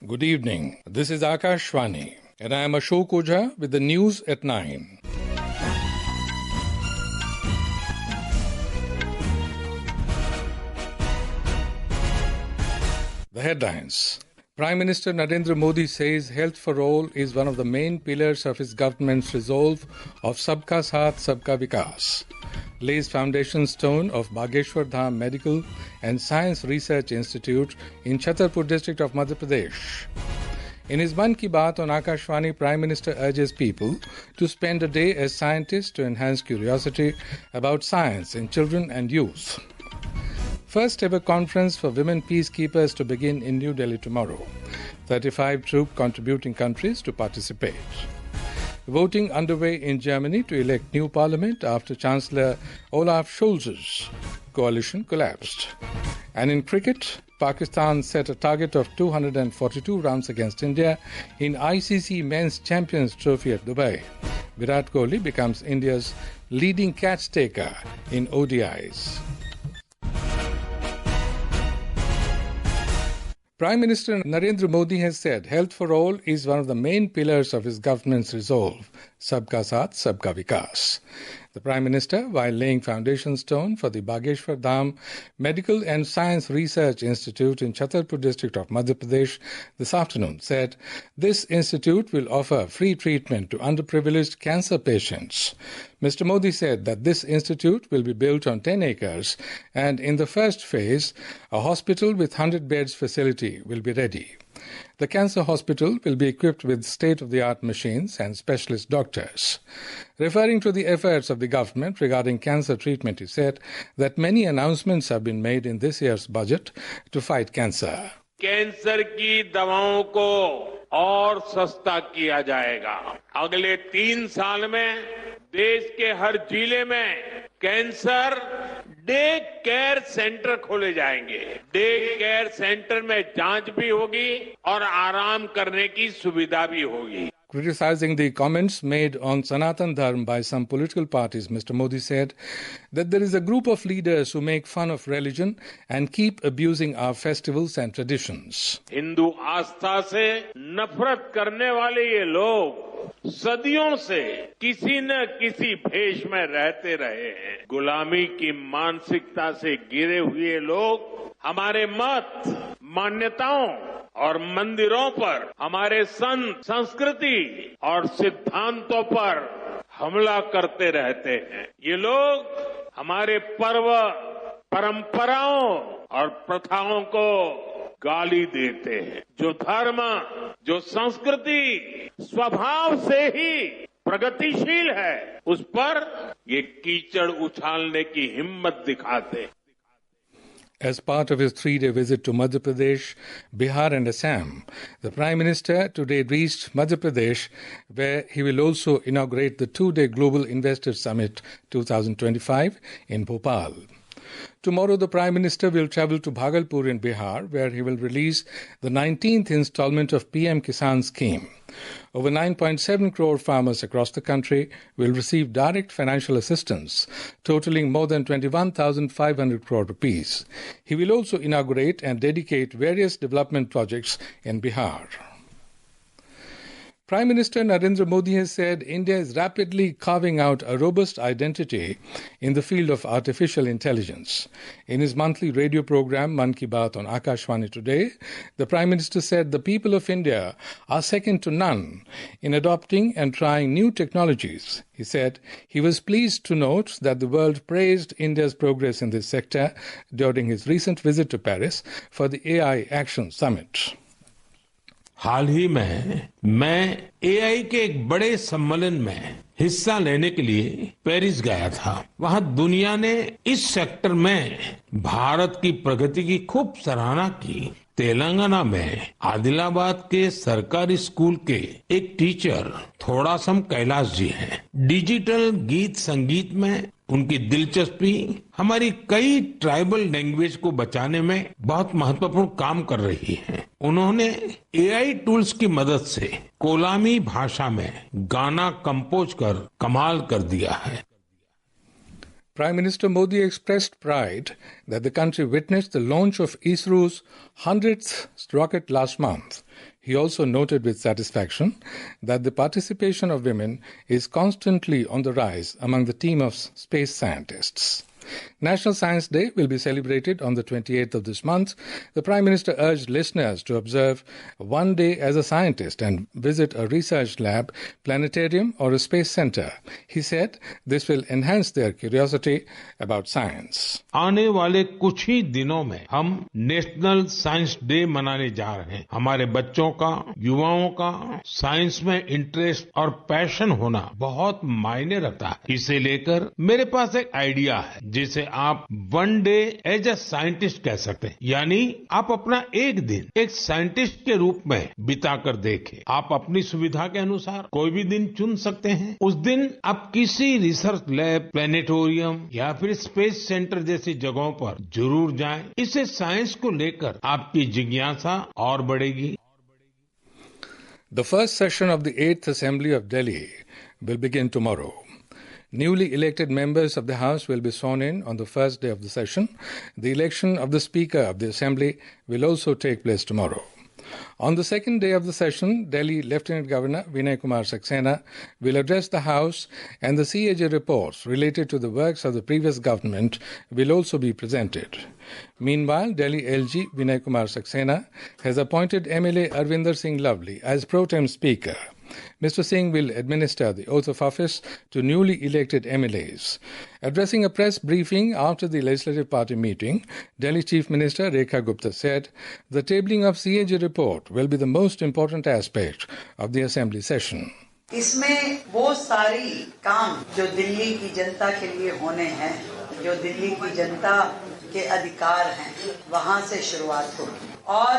Good evening. This is Akashwani, and I am Ashok Ojha with the news at 9. The headlines. Prime Minister Narendra Modi says health for all is one of the main pillars of his government's resolve of Sabka Saath, Sabka Vikas. Lays foundation stone of Bageshwar Dham Medical and Science Research Institute in Chhatarpur district of Madhya Pradesh. In his Mann Ki Baat on Akashwani, Prime Minister urges people to spend a day as scientists to enhance curiosity about science in children and youth. First ever conference for Women Peacekeepers to begin in New Delhi tomorrow. 35 troop contributing countries to participate. Voting underway in Germany to elect new parliament after Chancellor Olaf Scholz's coalition collapsed. And in cricket, Pakistan set a target of 242 runs against India in ICC Men's Champions Trophy at Dubai. Virat Kohli becomes India's leading catch taker in ODIs. Prime Minister Narendra Modi has said health for all is one of the main pillars of his government's resolve, Sabka Saath, Sabka Vikas. The Prime Minister, while laying foundation stone for the Bageshwar Dham Medical and Science Research Institute in Chhatarpur district of Madhya Pradesh this afternoon, said this institute will offer free treatment to underprivileged cancer patients. Mr. Modi said that this institute will be built on 10 acres and in the first phase, a hospital with 100 beds facility will be ready. The cancer hospital will be equipped with state-of-the-art machines and specialist doctors. Referring to the efforts of the government regarding cancer treatment, he said that many announcements have been made in this year's budget to fight cancer. Cancer की दवाओं को और सस्ता किया जाएगा। अगले 3 साल में देश के हर जिले में कैंसर डे केयर सेंटर खोले जाएंगे। डे केयर सेंटर में जांच भी होगी और आराम करने की सुविधा भी होगी। Criticizing the comments made on Sanatan Dharm by some political parties, Mr. Modi said that there is a group of leaders who make fun of religion and keep abusing our festivals and traditions. Hindu आस्था से नफरत करने वाले ये लोग सदियों से किसी न किसी भेष में रहते रहे हैं। गुलामी की मानसिकता से घिरे हुए लोग हमारे मत, मान्यताओं और मंदिरों पर, हमारे संस्कृति और सिद्धांतों पर हमला करते रहते हैं। ये लोग हमारे पर्व, परंपराओं और प्रथाओं को गाली देते हैं। जो धर्म, जो संस्कृति स्वभाव से ही प्रगतिशील है, उस पर ये कीचड़ उछालने की हिम्मत दिखाते हैं। As part of his 3-day visit to Madhya Pradesh, Bihar and Assam, the Prime Minister today reached Madhya Pradesh, where he will also inaugurate the 2-day Global Investor Summit 2025 in Bhopal. Tomorrow, the Prime Minister will travel to Bhagalpur in Bihar, where he will release the 19th installment of PM Kisan scheme. Over 9.7 crore farmers across the country will receive direct financial assistance, totaling more than 21,500 crore rupees. He will also inaugurate and dedicate various development projects in Bihar. Prime Minister Narendra Modi has said India is rapidly carving out a robust identity in the field of artificial intelligence. In his monthly radio program, Mann Ki Baat on Akashwani today, the Prime Minister said the people of India are second to none in adopting and trying new technologies. He said he was pleased to note that the world praised India's progress in this sector during his recent visit to Paris for the AI Action Summit. हाल ही में मैं AI के एक बड़े सम्मेलन में हिस्सा लेने के लिए पेरिस गया था। वहां दुनिया ने इस सेक्टर में भारत की प्रगति की खूब सराहना की। तेलंगाना में आदिलाबाद के सरकारी स्कूल के एक टीचर थोड़ासम कैलाश जी हैं। डिजिटल गीत संगीत में उनकी दिलचस्पी हमारी कई ट्राइबल लैंग्वेज को बचाने में बहुत महत्वपूर्ण काम कर रही है। उन्होंने एआई टूल्स की मदद से कोलामी भाषा में गाना कंपोज कर कमाल कर दिया है। Prime Minister Modi expressed pride that the country witnessed the launch of ISRO's 100th rocket last month. He also noted with satisfaction that the participation of women is constantly on the rise among the team of space scientists. National Science Day will be celebrated on the 28th of this month. The Prime Minister urged listeners to observe one day as a scientist and visit a research lab, planetarium or a space center. He said this will enhance their curiosity about science. आने वाले कुछ ही दिनों में हम national science day मनाने जा रहे हैं। हमारे बच्चों का, युवाओं का साइंस में इंटरेस्ट और पैशन होना बहुत मायने रखता है। इसे लेकर मेरे पास एक आइडिया है जिसे आप one day as a scientist कह सकते हैं, यानी आप अपना एक दिन एक साइंटिस्ट के रूप में बिताकर देखें। आप अपनी सुविधा के अनुसार कोई भी दिन चुन सकते हैं। उस दिन आप किसी रिसर्च लैब, प्लेनेटोरियम या फिर स्पेस सेंटर जैसी जगहों पर जरूर जाएं। इससे साइंस को लेकर आपकी जिज्ञासा और बढ़ेगी। The first session of the 8th Assembly of Delhi will begin tomorrow. Newly elected members of the House will be sworn in on the first day of the session. The election of the Speaker of the Assembly will also take place tomorrow. On the second day of the session, Delhi Lieutenant Governor Vinay Kumar Saxena will address the House, and the CAG reports related to the works of the previous government will also be presented. Meanwhile, Delhi LG Vinay Kumar Saxena has appointed MLA Arvinder Singh Lovely as pro tem Speaker. Mr. Singh will administer the oath of office to newly elected MLAs. Addressing a press briefing after the Legislative Party meeting, Delhi Chief Minister Rekha Gupta said the tabling of CAG report will be the most important aspect of the Assembly session. इसमें वो सारी काम जो दिल्ली की जनता के लिए होने हैं, जो दिल्ली की जनता के अधिकार हैं, वहां से शुरुआत होगी। और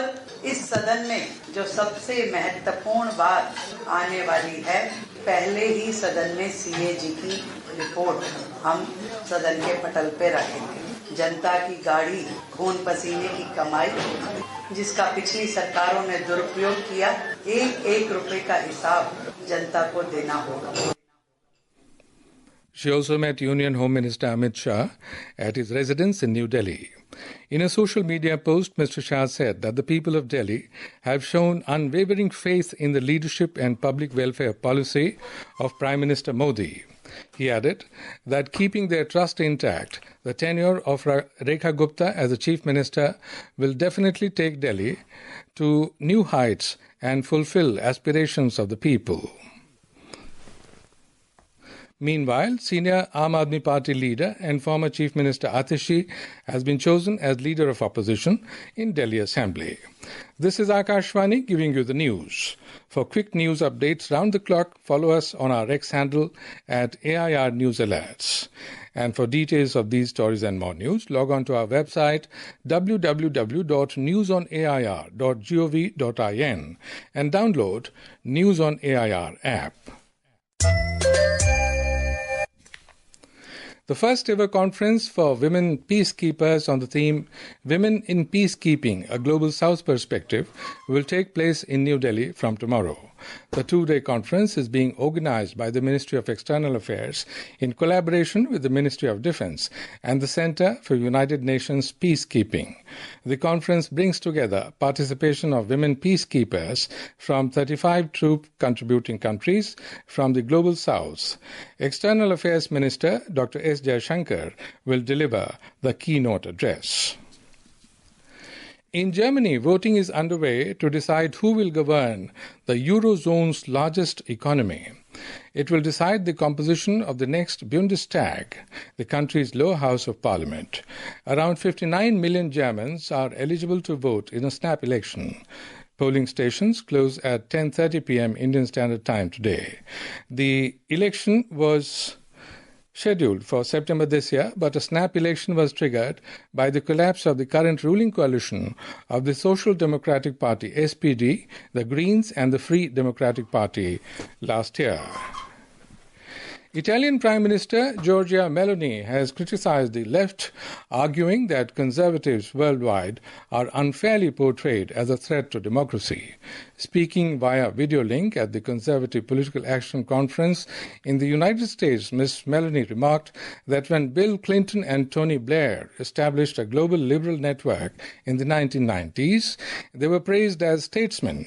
इस सदन में जो सबसे महत्वपूर्ण बात आने वाली है, पहले ही सदन में सीएजी की रिपोर्ट हम सदन के पटल पे रखेंगे। जनता की गाड़ी, खून पसीने की कमाई, जिसका पिछली सरकारों ने दुरुपयोग किया, एक रुपए का हिसाब जनता को देना होगा। She also met Union Home Minister Amit Shah at his residence in New Delhi. In a social media post, Mr. Shah said that the people of Delhi have shown unwavering faith in the leadership and public welfare policy of Prime Minister Modi. He added that keeping their trust intact, the tenure of Rekha Gupta as the Chief Minister will definitely take Delhi to new heights and fulfill aspirations of the people. Meanwhile, senior Aam Aadmi Party leader and former Chief Minister Atishi has been chosen as leader of opposition in Delhi Assembly. This is Akashwani giving you the news. For quick news updates round the clock, follow us on our X handle at AIR News Alerts. And for details of these stories and more news, log on to our website www.newsonair.gov.in and download News on AIR app. The first ever conference for Women Peacekeepers on the theme Women in Peacekeeping, a Global South Perspective, will take place in New Delhi from tomorrow. The two-day conference is being organized by the Ministry of External Affairs in collaboration with the Ministry of Defense and the Center for United Nations Peacekeeping. The conference brings together participation of women peacekeepers from 35 troop-contributing countries from the Global South. External Affairs Minister Dr. S. Jaishankar will deliver the keynote address. In Germany, voting is underway to decide who will govern the Eurozone's largest economy. It will decide the composition of the next Bundestag, the country's lower house of parliament. Around 59 million Germans are eligible to vote in a snap election. Polling stations close at 10:30 p.m. Indian Standard Time today. The election was scheduled for September this year, but a snap election was triggered by the collapse of the current ruling coalition of the Social Democratic Party, SPD, the Greens and the Free Democratic Party last year. Italian Prime Minister Giorgia Meloni has criticized the left, arguing that conservatives worldwide are unfairly portrayed as a threat to democracy. Speaking via video link at the Conservative Political Action Conference in the United States, Ms. Meloni remarked that when Bill Clinton and Tony Blair established a global liberal network in the 1990s, they were praised as statesmen.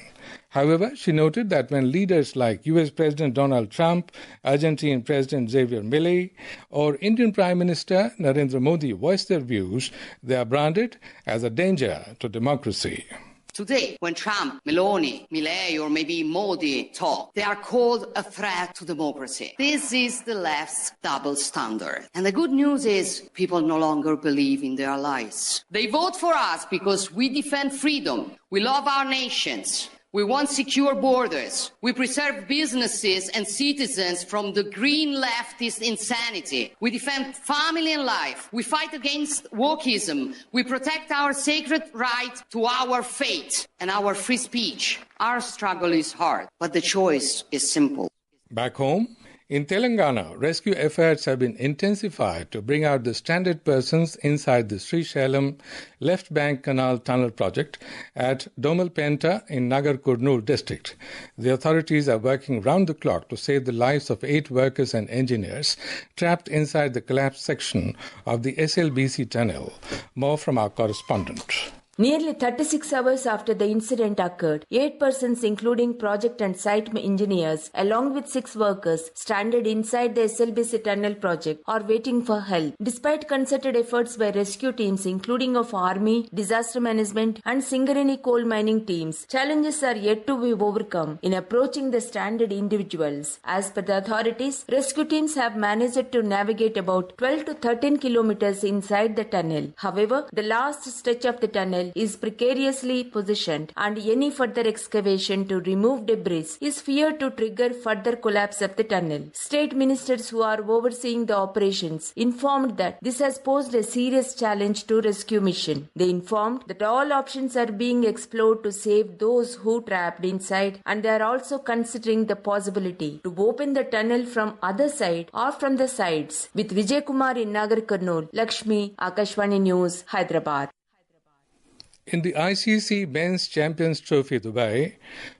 However, she noted that when leaders like US President Donald Trump, Argentine President Javier Milei, or Indian Prime Minister Narendra Modi voice their views, they are branded as a danger to democracy. Today, when Trump, Meloni, Milei, or maybe Modi talk, they are called a threat to democracy. This is the left's double standard. And the good news is people no longer believe in their lies. They vote for us because we defend freedom. We love our nations. We want secure borders. We preserve businesses and citizens from the green leftist insanity. We defend family and life. We fight against wokeism. We protect our sacred right to our faith and our free speech. Our struggle is hard, but the choice is simple. Back home, in Telangana, rescue efforts have been intensified to bring out the stranded persons inside the Srisailam Left Bank Canal Tunnel project at Domalpenta in Nagar Kurnool district. The authorities are working round the clock to save the lives of 8 workers and engineers trapped inside the collapsed section of the SLBC tunnel. More from our correspondent. Nearly 36 hours after the incident occurred, 8 persons including project and site engineers along with 6 workers stranded inside the SLBC tunnel project are waiting for help. Despite concerted efforts by rescue teams including of Army, Disaster Management and Singareni coal mining teams, challenges are yet to be overcome in approaching the stranded individuals. As per the authorities, rescue teams have managed to navigate about 12 to 13 kilometers inside the tunnel. However, the last stretch of the tunnel is precariously positioned and any further excavation to remove debris is feared to trigger further collapse of the tunnel. State ministers who are overseeing the operations informed that this has posed a serious challenge to rescue mission. They informed that all options are being explored to save those who trapped inside and they are also considering the possibility to open the tunnel from other side or from the sides. With Vijay Kumar in Nagar Kurnool, Lakshmi, Akashwani News, Hyderabad. In the ICC Men's Champions Trophy Dubai,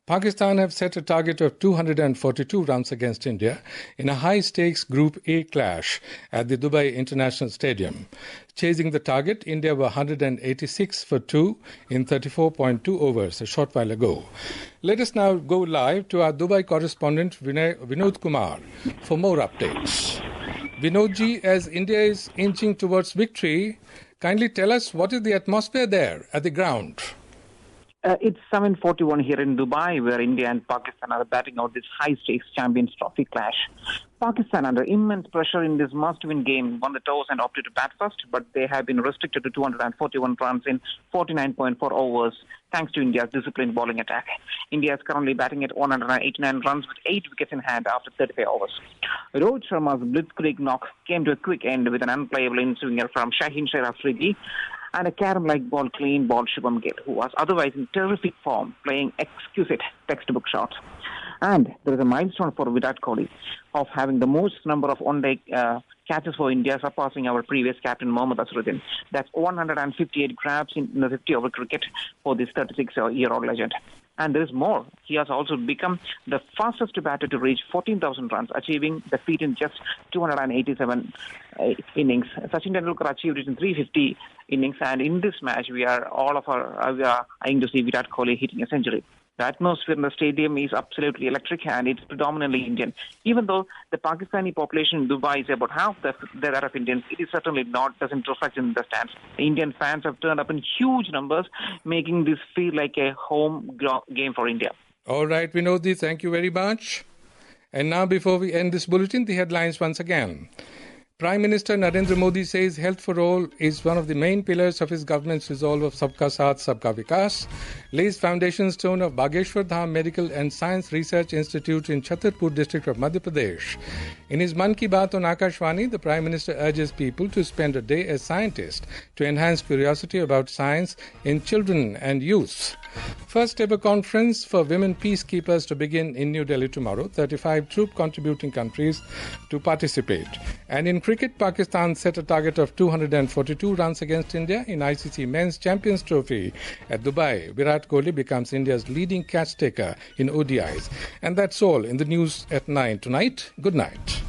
Pakistan have set a target of 242 runs against India in a high-stakes Group A clash at the Dubai International Stadium. Chasing the target, India were 186 for 2 in 34.2 overs a short while ago. Let us now go live to our Dubai correspondent Vinod Kumar for more updates. Vinodji, as India is inching towards victory, kindly tell us what is the atmosphere there at the ground. It's 7:41 here in Dubai, where India and Pakistan are batting out this high-stakes Champions Trophy clash. Pakistan, under immense pressure in this must-win game, won the toss and opted to bat first, but they have been restricted to 241 runs in 49.4 overs, thanks to India's disciplined bowling attack. India is currently batting at 189 runs with 8 wickets in hand after 35 overs. Rohit Sharma's blitzkrieg knock came to a quick end with an unplayable in-swinger from Shaheen Sher Afridi and a carom-like ball clean ball Shubham Gill, who was otherwise in terrific form, playing exquisite textbook shots. And there is a milestone for Virat Kohli of having the most number of one-day catches for India, surpassing our previous captain Mohammad Azharuddin. That's 158 grabs in the 50-over cricket for this 36-year-old legend. And there is more. He has also become the fastest batter to reach 14,000 runs, achieving the feat in just 287 innings. Sachin Tendulkar achieved it in 350 innings, and in this match, we are eyeing to see Virat Kohli hitting a century. The atmosphere in the stadium is absolutely electric, and it's predominantly Indian. Even though the Pakistani population in Dubai is about half that of Indians, it is certainly doesn't reflect in the stands. The Indian fans have turned up in huge numbers, making this feel like a home game for India. All right, Vinodji, thank you very much. And now, before we end this bulletin, the headlines once again. Prime Minister Narendra Modi says health for all is one of the main pillars of his government's resolve of Sabka Saath, Sabka Vikas. Lays foundation stone of Bageshwar Dham Medical and Science Research Institute in Chhatarpur district of Madhya Pradesh. In his Mann Ki Baat on Akashwani, the Prime Minister urges people to spend a day as scientists to enhance curiosity about science in children and youth. First ever conference for Women Peacekeepers to begin in New Delhi tomorrow. 35 troop contributing countries to participate. And in cricket, Pakistan set a target of 242 runs against India in ICC Men's Champions Trophy at Dubai. Virat Kohli becomes India's leading catch taker in ODIs. And that's all in the news at 9 tonight. Good night.